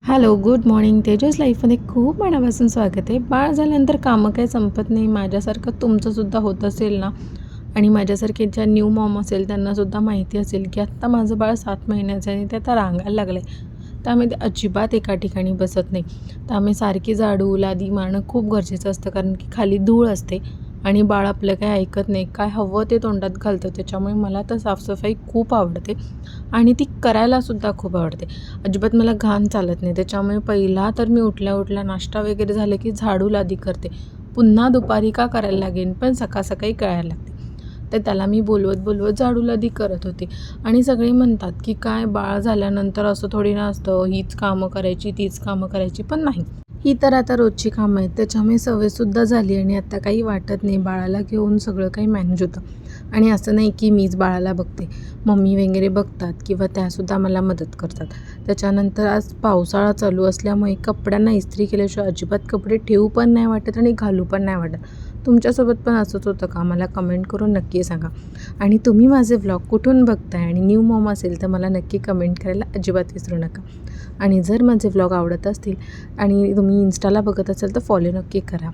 Hello, good morning. Tejas लाईफमध्ये खूप मनापासून स्वागत आहे. बाळ झाल्यानंतर कामं काही संपत नाही. माझ्यासारखं तुमचंसुद्धा होत असेल ना आणि माझ्यासारखे ज्या न्यू मॉम असेल त्यांनासुद्धा माहिती असेल की आत्ता माझं बाळ 7 महिन्याचं आहे आणि ते आता रांगायला लागलं आहे. त्यामुळे ते अजिबात एका ठिकाणी बसत नाही. त्यामुळे सारखी झाडू, लादी मारणं खूप गरजेचं असतं कारण की खाली धूळ असते आणि बाळ आपलं काही ऐकत नाही. काय हवं ते तोंडात घालतं. त्याच्यामुळे मला तर साफसफाई खूप आवडते आणि ती करायलासुद्धा खूप आवडते. अजिबात मला घाण चालत नाही. त्याच्यामुळे पहिला तर मी उठल्या-उठल्या नाश्ता वगैरे झालं की झाडू लादी करते. पुन्हा दुपारी का करायला लागेन, पण सकाळ-सकाळी करायला लागते. तर त्याला मी बोलवत-बोलवत झाडू लादी करत होते आणि सगळे म्हणतात की काय बाळ झाल्यानंतर असं थोडी ना असतं, हीच कामं करायची, तीच कामं करायची, पण नाही. ही तर आता रोजची कामं आहेत. त्याच्यामुळे सवयसुद्धा झाली आणि आता काही वाटत नाही. बाळाला घेऊन सगळं काही मॅनेज होतं आणि असं नाही की मीच बाळाला बघते. मम्मी वगैरे बघतात किंवा त्यासुद्धा मला मदत करतात. त्याच्यानंतर आज पावसाळा चालू असल्यामुळे कपड्यांना इस्त्री केल्याशिवाय अजिबात कपडे ठेवू पण नाही वाटत आणि घालू पण नाही वाटत. तुमच्यासोबत पण असंच होतं का? मला कमेंट करून नक्की सांगा. आणि तुम्ही माझे व्लॉग कुठून बघताय आणि न्यू मॉम असेल तर मला नक्की कमेंट करायला अजिबात विसरू नका. आणि जर माझे व्लॉग आवडत असतील आणि तुम्ही इन्स्टाला बघत असाल तर फॉलो नक्की करा.